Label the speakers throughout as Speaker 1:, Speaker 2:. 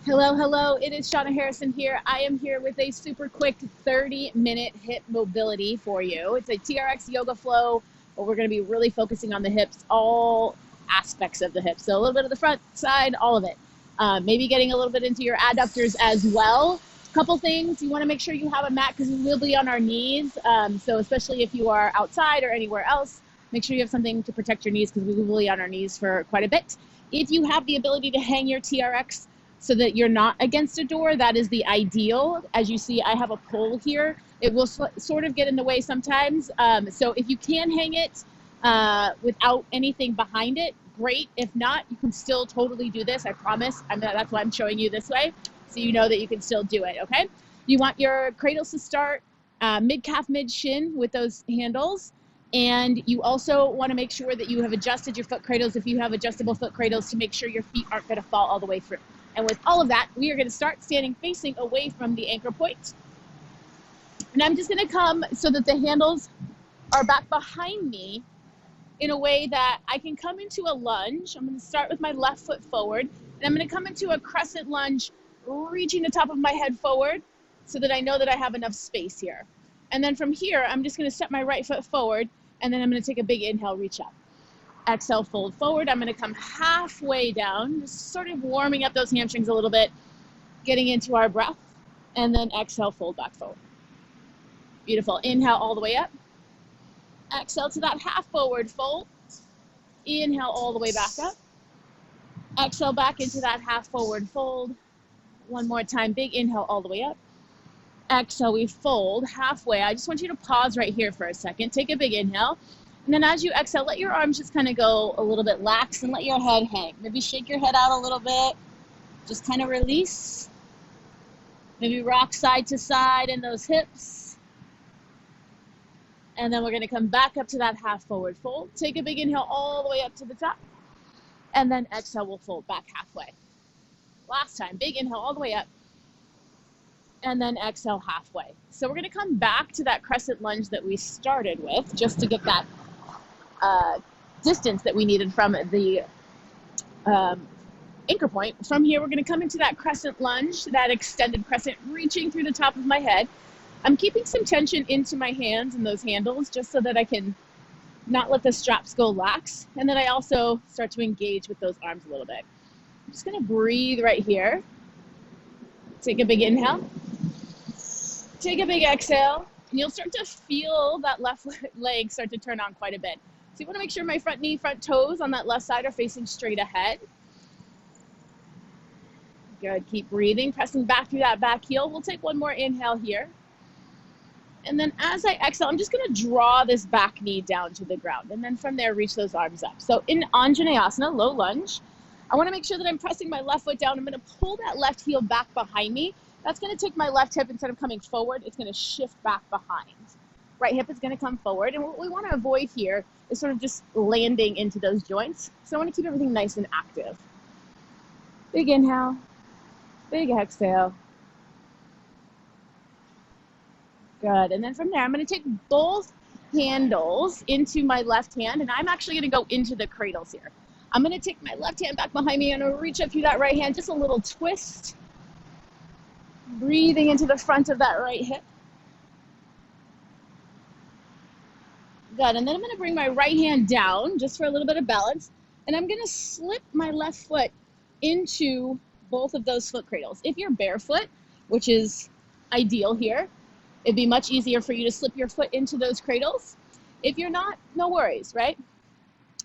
Speaker 1: Hello, hello. It is Shauna Harrison here. I am here with a super quick 30-minute hip mobility for you. It's a TRX yoga flow, but we're going to be really focusing on the hips, all aspects of the hips. So a little bit of the front side, all of it. Maybe getting a little bit into your adductors as well. Couple things, you want to make sure you have a mat because we will be on our knees. So especially if you are outside or anywhere else, make sure you have something to protect your knees because we will be on our knees for quite a bit. If you have the ability to hang your TRX so that you're not against a door, that is the ideal. As you see, I have a pole here. It will sort of get in the way sometimes. So if you can hang it without anything behind it, great. If not, you can still totally do this, I promise. That's why I'm showing you this way, so you know that you can still do it, okay? You want your cradles to start mid-calf, mid-shin with those handles. And you also want to make sure that you have adjusted your foot cradles, if you have adjustable foot cradles, to make sure your feet aren't going to fall all the way through. And with all of that, we are going to start standing facing away from the anchor point. And I'm just going to come so that the handles are back behind me in a way that I can come into a lunge. I'm going to start with my left foot forward, and I'm going to come into a crescent lunge, reaching the top of my head forward so that I know that I have enough space here. And then from here, I'm just going to step my right foot forward, and then I'm going to take a big inhale, reach up. Exhale, fold forward. I'm going to come halfway down, just sort of warming up those hamstrings a little bit, getting into our breath, and then exhale, fold back forward. Beautiful. Inhale all the way up. Exhale to that half forward fold. Inhale all the way back up. Exhale back into that half forward fold. One more time, big inhale all the way up. Exhale, we fold halfway. I just want you to pause right here for a second. Take a big inhale. And then as you exhale, let your arms just kind of go a little bit lax and let your head hang. Maybe shake your head out a little bit. Just kind of release. Maybe rock side to side in those hips. And then we're going to come back up to that half forward fold. Take a big inhale all the way up to the top. And then exhale, we'll fold back halfway. Last time, big inhale all the way up. And then exhale halfway. So we're going to come back to that crescent lunge that we started with, just to get that distance that we needed from the anchor point. From here, we're going to come into that crescent lunge, that extended crescent, reaching through the top of my head. I'm keeping some tension into my hands and those handles just so that I can not let the straps go lax. And then I also start to engage with those arms a little bit. I'm just going to breathe right here. Take a big inhale. Take a big exhale. And you'll start to feel that left leg start to turn on quite a bit. So you want to make sure my front knee, front toes on that left side are facing straight ahead. Good. Keep breathing, pressing back through that back heel. We'll take one more inhale here. And then as I exhale, I'm just going to draw this back knee down to the ground. And then from there, reach those arms up. So in Anjaneyasana, low lunge, I want to make sure that I'm pressing my left foot down. I'm going to pull that left heel back behind me. That's going to take my left hip, instead of coming forward, it's going to shift back behind. Right hip is going to come forward. And what we want to avoid here is sort of just landing into those joints. So I want to keep everything nice and active. Big inhale, big exhale. Good. And then from there, I'm going to take both handles into my left hand, and I'm actually going to go into the cradles here. I'm going to take my left hand back behind me and I'm going to reach up through that right hand, just a little twist. Breathing into the front of that right hip. Good. And then I'm going to bring my right hand down just for a little bit of balance, and I'm going to slip my left foot into both of those foot cradles. If you're barefoot, which is ideal here, it'd be much easier for you to slip your foot into those cradles. If you're not, no worries, right?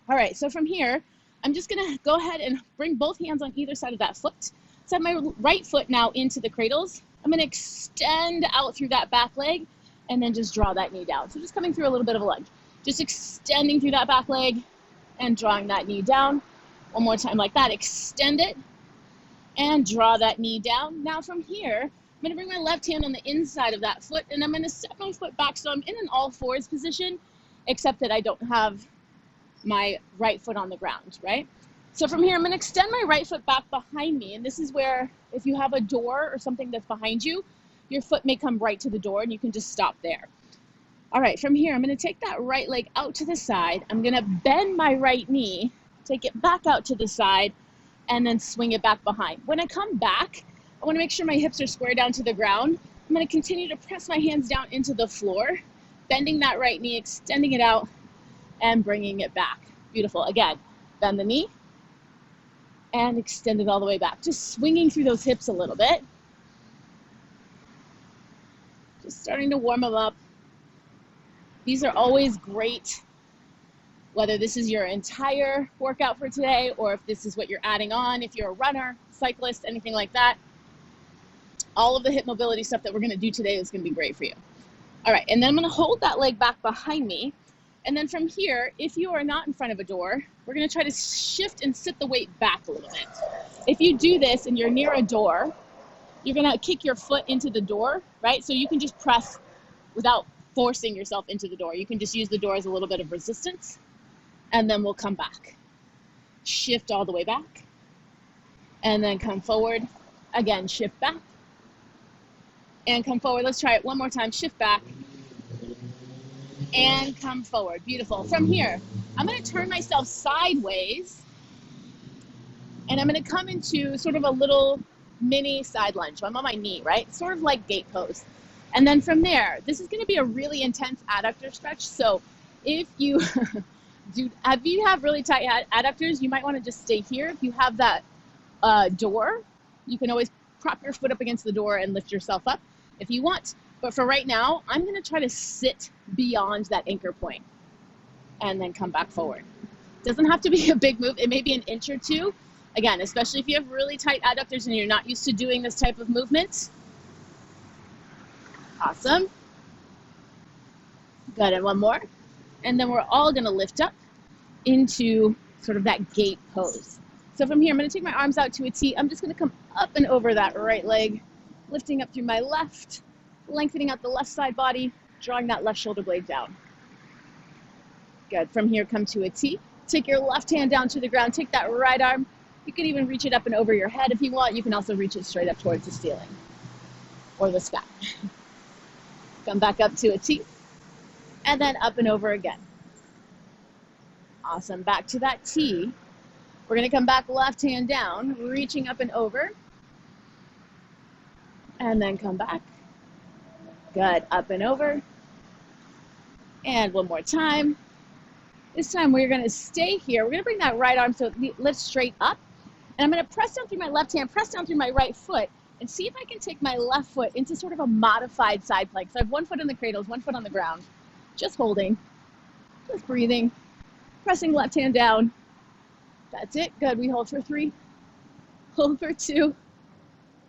Speaker 1: All right, so from here, I'm just gonna go ahead and bring both hands on either side of that foot. Set my right foot now into the cradles. I'm gonna extend out through that back leg and then just draw that knee down. So just coming through a little bit of a lunge. Just extending through that back leg and drawing that knee down. One more time like that, extend it and draw that knee down. Now from here, I'm gonna bring my left hand on the inside of that foot and I'm gonna step my foot back so I'm in an all fours position, except that I don't have my right foot on the ground, right? So from here, I'm gonna extend my right foot back behind me. And this is where, if you have a door or something that's behind you, your foot may come right to the door and you can just stop there. All right, from here, I'm gonna take that right leg out to the side. I'm gonna bend my right knee, take it back out to the side, and then swing it back behind. When I come back, I want to make sure my hips are square down to the ground. I'm going to continue to press my hands down into the floor, bending that right knee, extending it out, and bringing it back. Beautiful. Again, bend the knee and extend it all the way back. Just swinging through those hips a little bit. Just starting to warm them up. These are always great, whether this is your entire workout for today or if this is what you're adding on, if you're a runner, cyclist, anything like that. All of the hip mobility stuff that we're going to do today is going to be great for you. All right, and then I'm going to hold that leg back behind me. And then from here, if you are not in front of a door, we're going to try to shift and sit the weight back a little bit. If you do this and you're near a door, you're going to kick your foot into the door, right? So you can just press without forcing yourself into the door. You can just use the door as a little bit of resistance, and then we'll come back. Shift all the way back, and then come forward. Again, shift back, and come forward. Let's try it one more time. Shift back, and come forward. Beautiful. From here, I'm going to turn myself sideways, and I'm going to come into sort of a little mini side lunge. So I'm on my knee, right? Sort of like gate pose. And then from there, this is going to be a really intense adductor stretch. So if you if you have really tight adductors, you might want to just stay here. If you have that door, you can always prop your foot up against the door and lift yourself up if you want. But for right now, I'm going to try to sit beyond that anchor point and then come back forward. Doesn't have to be a big move. It may be an inch or two. Again, especially if you have really tight adductors and you're not used to doing this type of movement. Awesome. Good, and one more. And then we're all going to lift up into sort of that gate pose. So from here, I'm going to take my arms out to a T. I'm just going to come up and over that right leg, lifting up through my left, lengthening out the left side body, drawing that left shoulder blade down. Good. From here, come to a T. Take your left hand down to the ground. Take that right arm. You can even reach it up and over your head if you want. You can also reach it straight up towards the ceiling or the sky. Come back up to a T, and then up and over again. Awesome. Back to that T. We're going to come back left hand down, reaching up and over, and then come back. Good. Up and over. And one more time. This time we're going to stay here. We're going to bring that right arm so it lifts straight up. And I'm going to press down through my left hand, press down through my right foot, and see if I can take my left foot into sort of a modified side plank. So I have one foot on the cradles, one foot on the ground. Just holding, just breathing, pressing left hand down. That's it. Good. We hold for 3, hold for 2,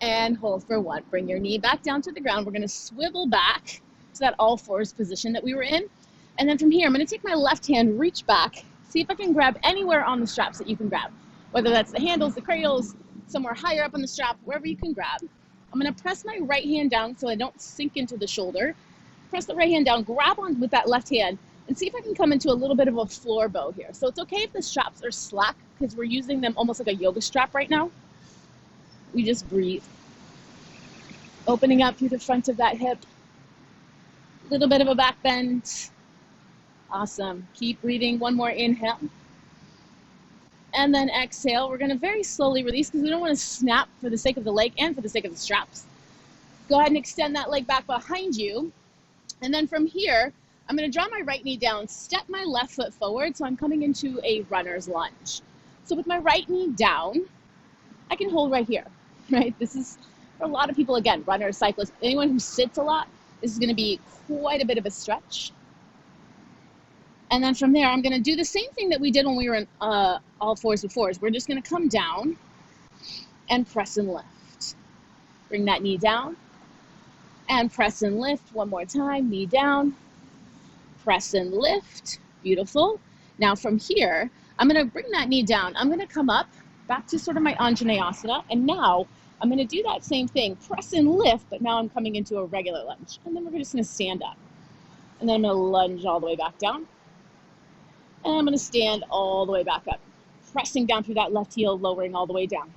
Speaker 1: and hold for 1. Bring your knee back down to the ground. We're going to swivel back to that all fours position that we were in. And then from here, I'm going to take my left hand, reach back, see if I can grab anywhere on the straps that you can grab, whether that's the handles, the cradles, somewhere higher up on the strap, wherever you can grab. I'm going to press my right hand down so I don't sink into the shoulder. Press the right hand down, grab on with that left hand, and see if I can come into a little bit of a floor bow here. So it's okay if the straps are slack because we're using them almost like a yoga strap right now. We just breathe. Opening up through the front of that hip. A little bit of a back bend. Awesome. Keep breathing. One more inhale. And then exhale. We're going to very slowly release because we don't want to snap for the sake of the leg and for the sake of the straps. Go ahead and extend that leg back behind you. And then from here, I'm going to draw my right knee down, step my left foot forward, so I'm coming into a runner's lunge. So with my right knee down, I can hold right here, right? This is, for a lot of people, again, runners, cyclists, anyone who sits a lot, this is going to be quite a bit of a stretch. And then from there, I'm going to do the same thing that we did when we were in all fours before. We're just going to come down and press and lift. Bring that knee down and press and lift. One more time, knee down, press and lift. Beautiful. Now from here, I'm going to bring that knee down. I'm going to come up back to sort of my Anjaneyasana. And now I'm going to do that same thing, press and lift, but now I'm coming into a regular lunge. And then we're just going to stand up. And then I'm going to lunge all the way back down. And I'm going to stand all the way back up, pressing down through that left heel, lowering all the way down.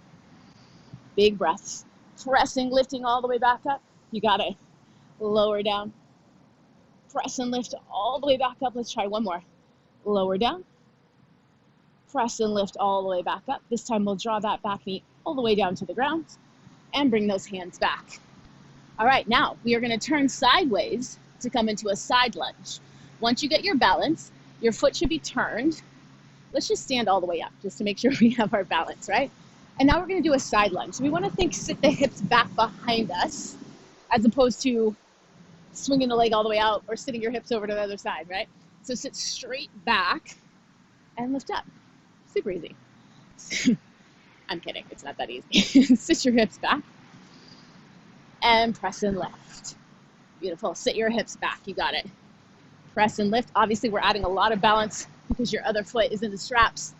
Speaker 1: Big breaths. Pressing, lifting all the way back up. You got it. Lower down. Press and lift all the way back up. Let's try one more. Lower down. Press and lift all the way back up. This time we'll draw that back knee all the way down to the ground and bring those hands back. All right, now we are going to turn sideways to come into a side lunge. Once you get your balance, your foot should be turned. Let's just stand all the way up just to make sure we have our balance, right? And now we're going to do a side lunge. So we want to sit the hips back behind us as opposed to swinging the leg all the way out or sitting your hips over to the other side, right? So sit straight back and lift up. Super easy. I'm kidding, it's not that easy. Sit your hips back and press and lift. Beautiful, sit your hips back, you got it. Press and lift. Obviously we're adding a lot of balance because your other foot is in the straps.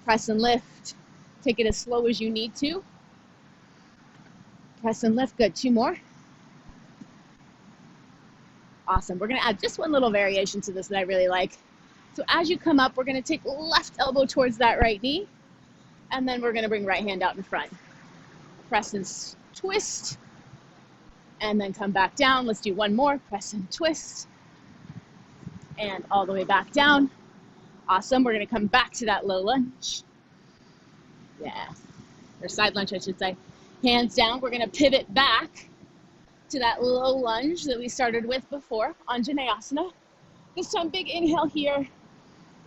Speaker 1: Press and lift. Take it as slow as you need to. Press and lift, good, 2 more. Awesome, we're gonna add just one little variation to this that I really like. So as you come up, we're gonna take left elbow towards that right knee, and then we're gonna bring right hand out in front. Press and twist, and then come back down. Let's do one more, press and twist, and all the way back down. Awesome, we're gonna come back to that low lunge. Yeah, or side lunge, I should say. Hands down, we're gonna pivot back to that low lunge that we started with before on Janayasana. This time, big inhale here.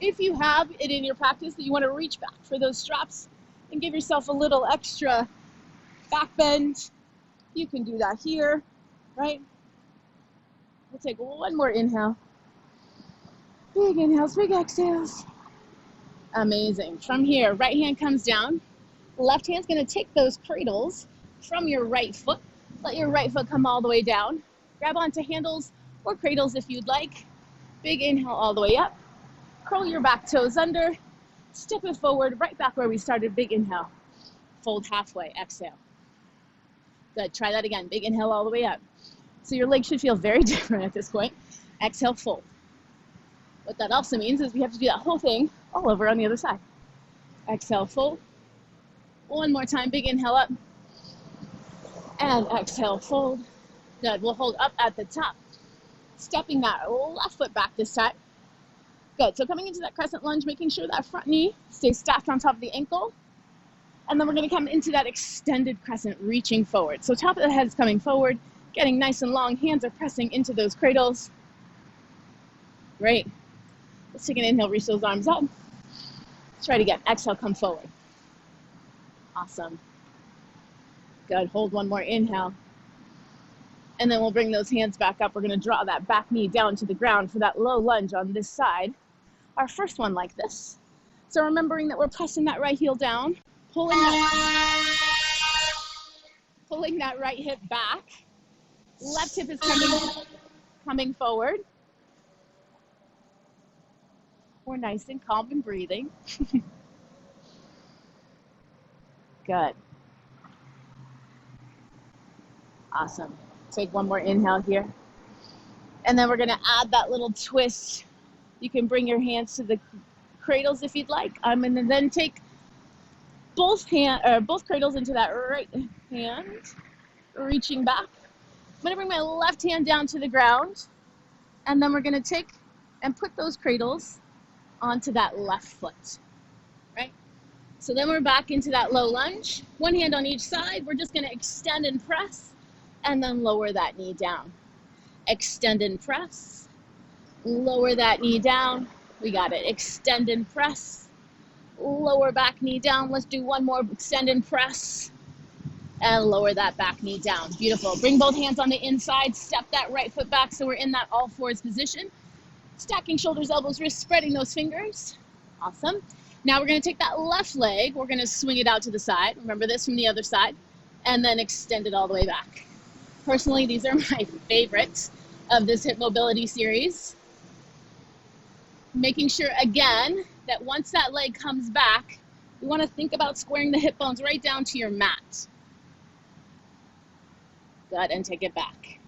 Speaker 1: If you have it in your practice that you wanna reach back for those straps and give yourself a little extra back bend, you can do that here, right? We'll take one more inhale. Big inhales, big exhales. Amazing. From here, right hand comes down. Left hand's gonna take those cradles from your right foot. Let your right foot come all the way down. Grab onto handles or cradles if you'd like. Big inhale all the way up. Curl your back toes under. Step it forward, right back where we started. Big inhale. Fold halfway, exhale. Good, try that again. Big inhale all the way up. So your legs should feel very different at this point. Exhale, fold. What that also means is we have to do that whole thing all over on the other side. Exhale, fold. One more time, big inhale up. And exhale, fold. Good, we'll hold up at the top. Stepping that left foot back this time. Good, so coming into that crescent lunge, making sure that front knee stays stacked on top of the ankle. And then we're gonna come into that extended crescent, reaching forward. So top of the head is coming forward, getting nice and long, hands are pressing into those cradles. Great. Let's take an inhale, reach those arms up. Let's try it again. Exhale, come forward. Awesome. Good, hold one more inhale. And then we'll bring those hands back up. We're gonna draw that back knee down to the ground for that low lunge on this side. Our first one like this. So remembering that we're pressing that right heel down, pulling that right hip back. Left hip is coming forward. We're nice and calm and breathing. Good. Awesome. Take one more inhale here. And then we're gonna add that little twist. You can bring your hands to the cradles if you'd like. I'm gonna then take both cradles into that right hand, reaching back. I'm gonna bring my left hand down to the ground, and then we're gonna take and put those cradles onto that left foot, right? So then we're back into that low lunge. One hand on each side. We're just gonna extend and press, and then lower that knee down. Extend and press, lower that knee down. We got it. Extend and press, lower back knee down. Let's do one more. Extend and press, and lower that back knee down. Beautiful. Bring both hands on the inside. Step that right foot back so we're in that all fours position. Stacking shoulders, elbows, wrists, spreading those fingers. Awesome. Now we're going to take that left leg. We're going to swing it out to the side. Remember this from the other side. And then extend it all the way back. Personally, these are my favorites of this hip mobility series. Making sure, again, that once that leg comes back, you want to think about squaring the hip bones right down to your mat. Good, and take it back.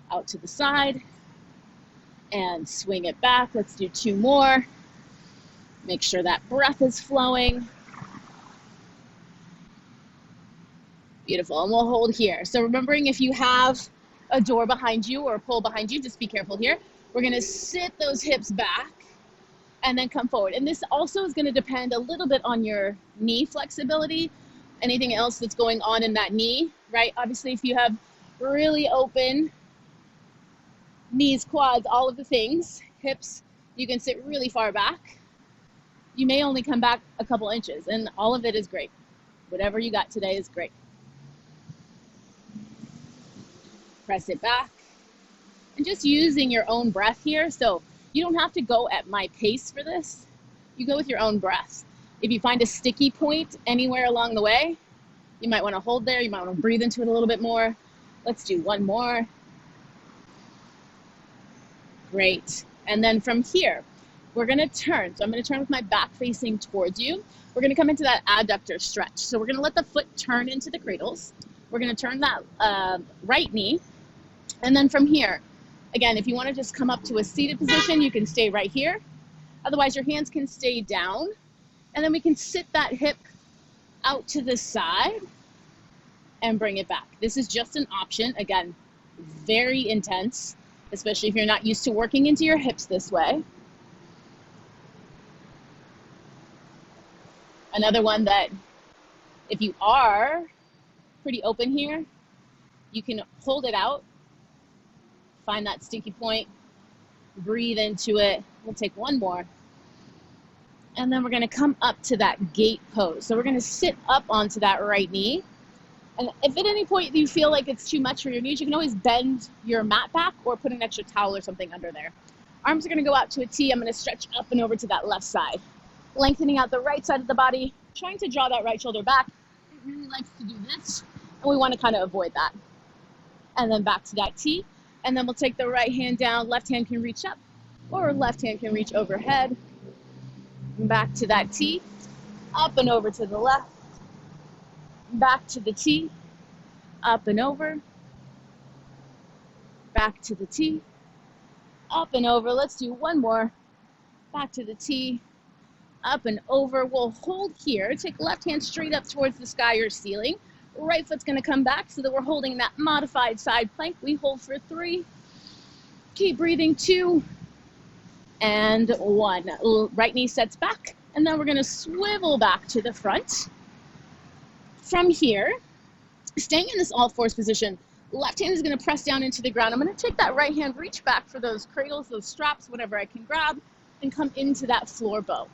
Speaker 1: Out to the side. And swing it back. Let's do 2 more. Make sure that breath is flowing. Beautiful, and we'll hold here. So remembering if you have a door behind you or a pole behind you, just be careful here. We're gonna sit those hips back, and then come forward. And this also is going to depend a little bit on your knee flexibility, anything else that's going on in that knee, right? Obviously, if you have really open knees, quads, all of the things, hips, you can sit really far back. You may only come back a couple inches, and all of it is great. Whatever you got today is great. Press it back. And just using your own breath here. So you don't have to go at my pace for this. You go with your own breath. If you find a sticky point anywhere along the way, you might want to hold there. You might want to breathe into it a little bit more. Let's do one more. Great. And then from here, we're going to turn. So I'm going to turn with my back facing towards you. We're going to come into that adductor stretch. So we're going to let the foot turn into the cradles. We're going to turn that right knee. And then from here, again, if you want to just come up to a seated position, you can stay right here. Otherwise, your hands can stay down. And then we can sit that hip out to the side and bring it back. This is just an option. Again, very intense, especially if you're not used to working into your hips this way. Another one that if you are pretty open here, you can hold it out, find that sticky point, breathe into it. We'll take one more. And then we're going to come up to that gate pose. So we're going to sit up onto that right knee. And if at any point you feel like it's too much for your knees, you can always bend your mat back or put an extra towel or something under there. Arms are going to go out to a T. I'm going to stretch up and over to that left side, lengthening out the right side of the body, trying to draw that right shoulder back. It really likes to do this, and we want to kind of avoid that. And then back to that T. And then we'll take the right hand down. Left hand can reach up, or left hand can reach overhead. Back to that T, up and over to the left, back to the T, up and over, back to the T, up and over. Let's do one more. Back to the T, up and over. We'll hold here. Take left hand straight up towards the sky or ceiling. Right foot's going to come back so that we're holding that modified side plank. We hold for 3. Keep breathing. 2. And 1. Right knee sets back, and then we're going to swivel back to the front. From here, staying in this all fours position, left hand is going to press down into the ground. I'm going to take that right hand, reach back for those cradles, those straps, whatever I can grab, and come into that floor bow.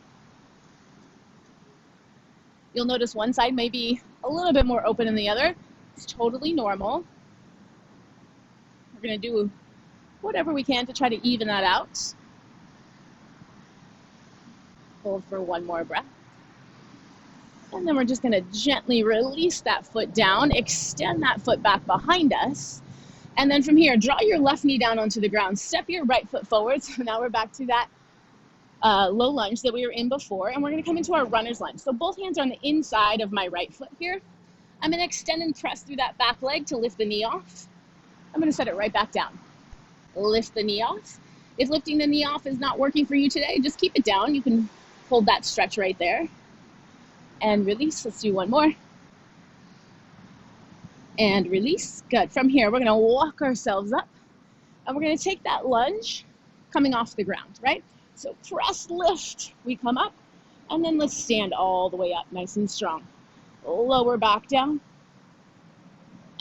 Speaker 1: You'll notice one side may be a little bit more open than the other. It's totally normal. We're going to do whatever we can to try to even that out. Hold for one more breath. And then we're just going to gently release that foot down, extend that foot back behind us. And then from here, draw your left knee down onto the ground. Step your right foot forward. So now we're back to that low lunge that we were in before. And we're going to come into our runner's lunge. So both hands are on the inside of my right foot here. I'm going to extend and press through that back leg to lift the knee off. I'm going to set it right back down. Lift the knee off. If lifting the knee off is not working for you today, just keep it down. You can hold that stretch right there. And release. Let's do one more. And release. Good. From here, we're going to walk ourselves up. And we're going to take that lunge coming off the ground, right? So press, lift. We come up. And then let's stand all the way up, nice and strong. Lower back down.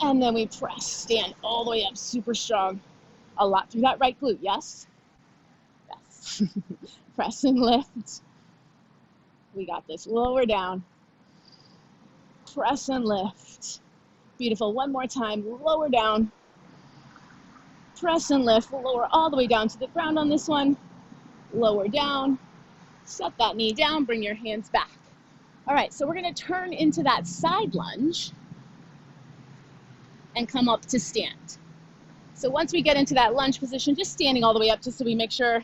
Speaker 1: And then we press, stand all the way up, super strong. A lot through that right glute, yes? Yes. Press and lift. We got this. Lower down. Press and lift. Beautiful. One more time. Lower down. Press and lift. Lower all the way down to the ground on this one. Lower down. Set that knee down. Bring your hands back. All right, so we're going to turn into that side lunge and come up to stand. So once we get into that lunge position, just standing all the way up just so we make sure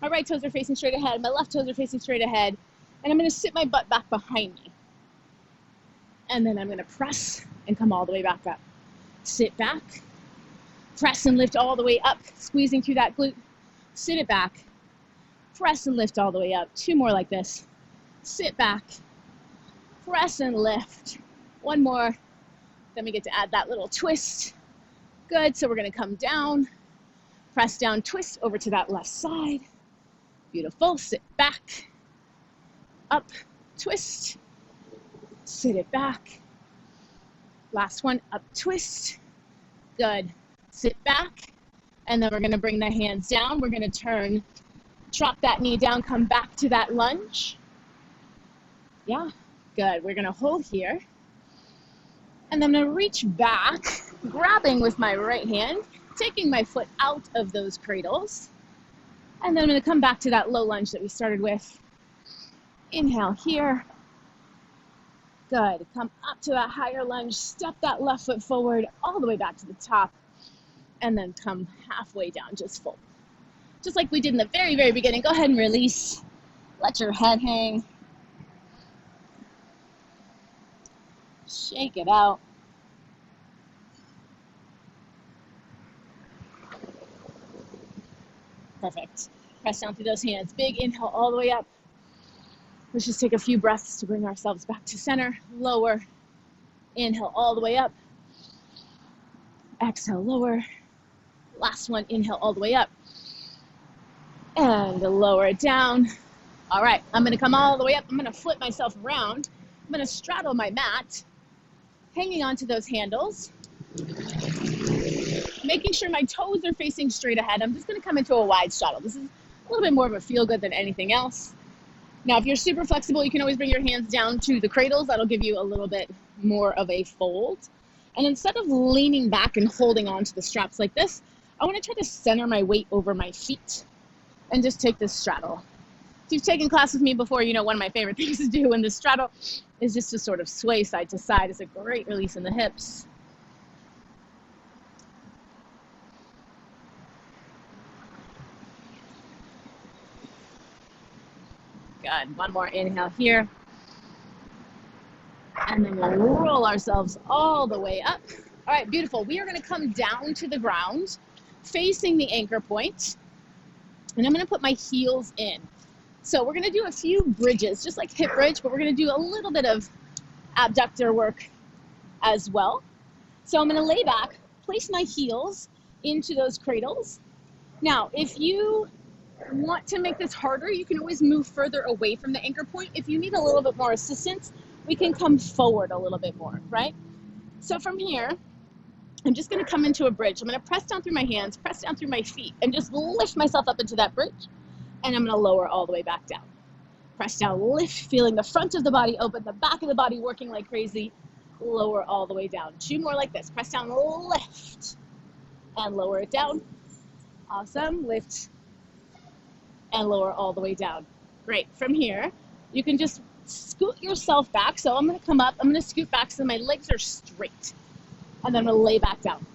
Speaker 1: my right toes are facing straight ahead, my left toes are facing straight ahead, and I'm going to sit my butt back behind me. And then I'm going to press and come all the way back up. Sit back, press and lift all the way up, squeezing through that glute. Sit it back, press and lift all the way up. 2 more like this. Sit back, press and lift. 1 more. Then we get to add that little twist. Good, so we're going to come down, press down, twist over to that left side. Beautiful. Sit back, up, twist, sit it back. Last one, up, twist. Good. Sit back, and then we're going to bring the hands down. We're going to turn, drop that knee down, come back to that lunge. Yeah, good. We're going to hold here, and then I'm going to reach back, grabbing with my right hand, taking my foot out of those cradles, and then I'm going to come back to that low lunge that we started with. Inhale here. Good. Come up to that higher lunge, step that left foot forward all the way back to the top, and then come halfway down, just fold. Just like we did in the very, very beginning. Go ahead and release. Let your head hang. Shake it out. Perfect. Press down through those hands. Big inhale all the way up. Let's just take a few breaths to bring ourselves back to center. Lower. Inhale all the way up. Exhale, lower. Last one, inhale all the way up. And lower it down. All right, I'm gonna come all the way up. I'm gonna flip myself around. I'm gonna straddle my mat, hanging onto those handles. Making sure my toes are facing straight ahead. I'm just gonna come into a wide straddle. This is a little bit more of a feel good than anything else. Now, if you're super flexible, you can always bring your hands down to the cradles. That'll give you a little bit more of a fold. And instead of leaning back and holding on to the straps like this, I want to try to center my weight over my feet and just take this straddle. If you've taken class with me before, you know one of my favorite things to do in this straddle is just to sort of sway side to side. It's a great release in the hips. Good. One more inhale here. And then we'll roll ourselves all the way up. All right, beautiful. We are going to come down to the ground, facing the anchor point. And I'm going to put my heels in. So we're going to do a few bridges, just like hip bridge, but we're going to do a little bit of abductor work as well. So I'm going to lay back, place my heels into those cradles. Now, if you want to make this harder, you can always move further away from the anchor point. If you need a little bit more assistance, we can come forward a little bit more, right? So from here, I'm just going to come into a bridge. I'm going to press down through my hands, press down through my feet, and just lift myself up into that bridge. And I'm going to lower all the way back down. Press down, lift, feeling the front of the body open, the back of the body working like crazy. Lower all the way down. Two more like this. Press down, lift, and lower it down. Awesome. Lift and lower all the way down. Great. From here, you can just scoot yourself back. So I'm going to come up. I'm going to scoot back so my legs are straight. And then I'm going to lay back down.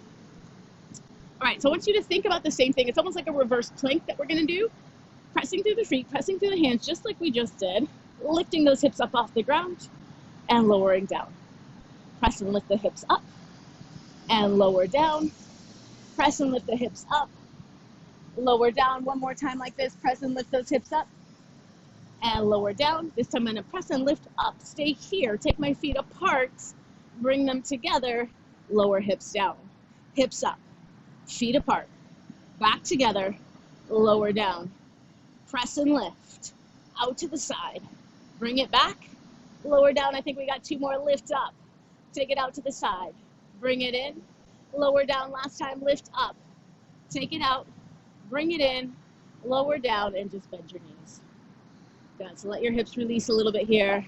Speaker 1: All right, so I want you to think about the same thing. It's almost like a reverse plank that we're going to do. Pressing through the feet, pressing through the hands, just like we just did. Lifting those hips up off the ground and lowering down. Press and lift the hips up and lower down. Press and lift the hips up. Lower down. One more time like this. Press and lift those hips up and lower down. This time I'm going to press and lift up. Stay here. Take my feet apart. Bring them together. Lower hips down. Hips up. Feet apart. Back together. Lower down. Press and lift. Out to the side. Bring it back. Lower down. I think we got two more. Lift up. Take it out to the side. Bring it in. Lower down. Last time. Lift up. Take it out. Bring it in. Lower down and just bend your knees. Good. So let your hips release a little bit here.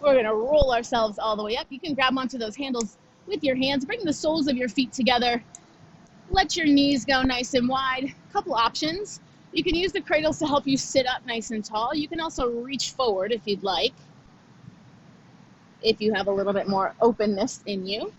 Speaker 1: We're going to roll ourselves all the way up. You can grab onto those handles with your hands. Bring the soles of your feet together. Let your knees go nice and wide. A couple options. You can use the cradles to help you sit up nice and tall. You can also reach forward if you'd like, if you have a little bit more openness in you.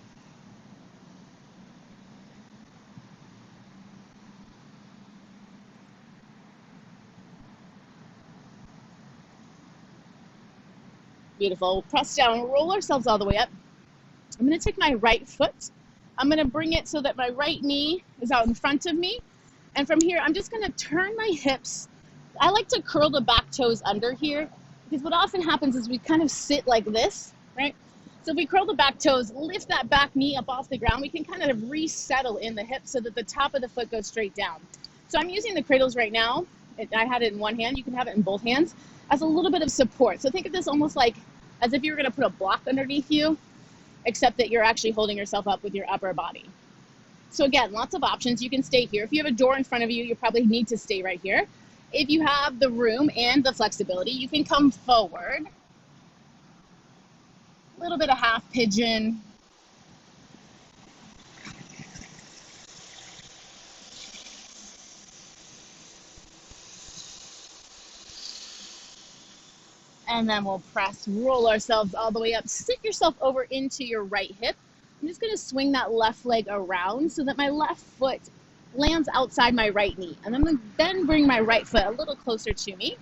Speaker 1: Beautiful. Press down, roll ourselves all the way up. I'm going to take my right foot. I'm going to bring it so that my right knee is out in front of me. And from here, I'm just going to turn my hips. I like to curl the back toes under here because what often happens is we kind of sit like this, right? So if we curl the back toes, lift that back knee up off the ground, we can kind of resettle in the hips so that the top of the foot goes straight down. So I'm using the cradles right now. I had it in one hand. You can have it in both hands as a little bit of support. So think of this almost like as if you were going to put a block underneath you, except that you're actually holding yourself up with your upper body. So again, lots of options. You can stay here. If you have a door in front of you, you probably need to stay right here. If you have the room and the flexibility, you can come forward. A little bit of half pigeon. And then we'll roll ourselves all the way up. Sit yourself over into your right hip. I'm just gonna swing that left leg around so that my left foot lands outside my right knee. And I'm gonna then bring my right foot a little closer to me.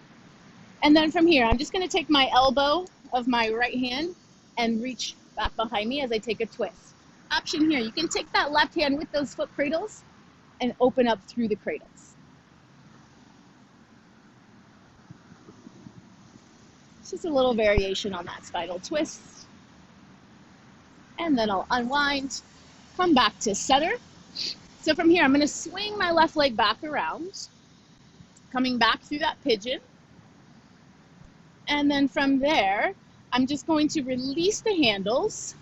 Speaker 1: And then from here, I'm just gonna take my elbow of my right hand and reach back behind me as I take a twist. Option here, you can take that left hand with those foot cradles and open up through the cradles. Just a little variation on that spinal twist. And then I'll unwind, come back to center. So from here, I'm going to swing my left leg back around, coming back through that pigeon. And then from there, I'm just going to release the handles.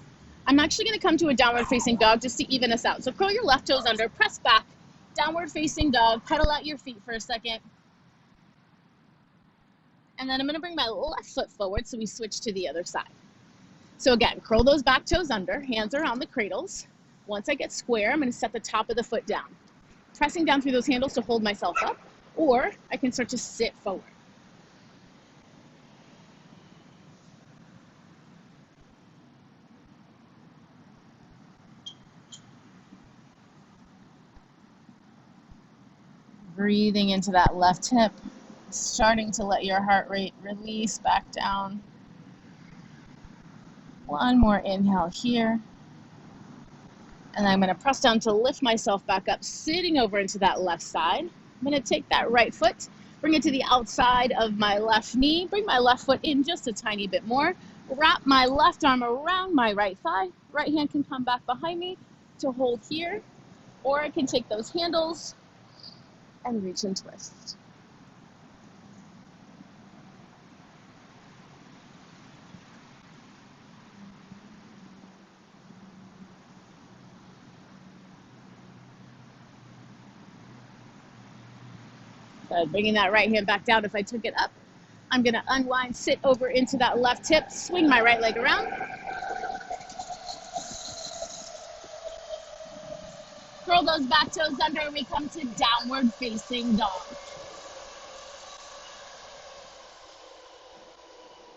Speaker 1: I'm actually going to come to a downward facing dog just to even us out. So curl your left toes under, press back, downward facing dog, pedal out your feet for a second. And then I'm going to bring my left foot forward so we switch to the other side. So again, curl those back toes under, hands are on the cradles. Once I get square, I'm going to set the top of the foot down. Pressing down through those handles to hold myself up, or I can start to sit forward. Breathing into that left hip. Starting to let your heart rate release back down. One more inhale here. And I'm going to press down to lift myself back up, sitting over into that left side. I'm going to take that right foot, bring it to the outside of my left knee, bring my left foot in just a tiny bit more, wrap my left arm around my right thigh. Right hand can come back behind me to hold here, or I can take those handles and reach and twist. So bringing that right hand back down. If I took it up, I'm going to unwind, sit over into that left hip, swing my right leg around. Curl those back toes under and we come to downward facing dog.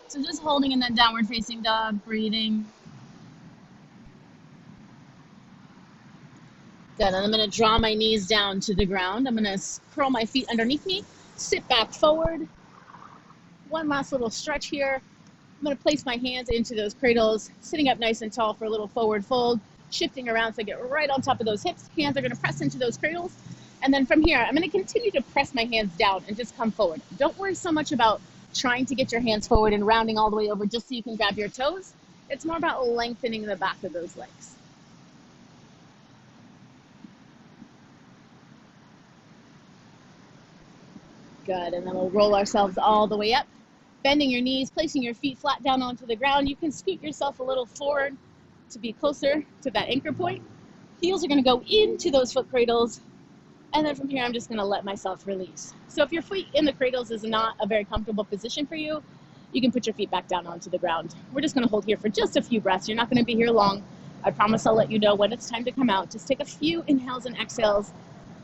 Speaker 1: So just holding in that downward facing dog, breathing. Good, and I'm going to draw my knees down to the ground. I'm going to curl my feet underneath me, sit back forward. One last little stretch here. I'm going to place my hands into those cradles, sitting up nice and tall for a little forward fold, shifting around so I get right on top of those hips. Hands are going to press into those cradles. And then from here, I'm going to continue to press my hands down and just come forward. Don't worry so much about trying to get your hands forward and rounding all the way over just so you can grab your toes. It's more about lengthening the back of those legs. Good, and then we'll roll ourselves all the way up, bending your knees, placing your feet flat down onto the ground. You can scoot yourself a little forward to be closer to that anchor point. Heels are going to go into those foot cradles, and then from here I'm just going to let myself release. So if your feet in the cradles is not a very comfortable position for you, you can put your feet back down onto the ground. We're just going to hold here for just a few breaths. You're not going to be here long. I promise I'll let you know when it's time to come out. Just take a few inhales and exhales.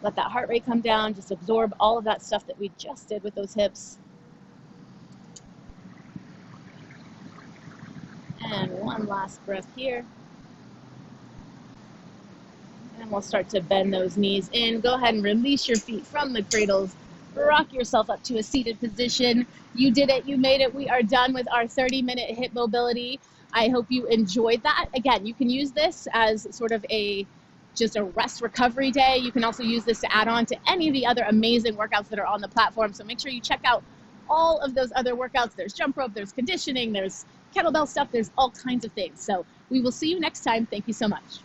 Speaker 1: Let that heart rate come down. Just absorb all of that stuff that we just did with those hips. And one last breath here. And we'll start to bend those knees in. Go ahead and release your feet from the cradles. Rock yourself up to a seated position. You did it. You made it. We are done with our 30-minute hip mobility. I hope you enjoyed that. Again, you can use this as sort of just a rest recovery day. You can also use this to add on to any of the other amazing workouts that are on the platform. So make sure you check out all of those other workouts. There's jump rope, there's conditioning, there's kettlebell stuff, there's all kinds of things. So we will see you next time. Thank you so much.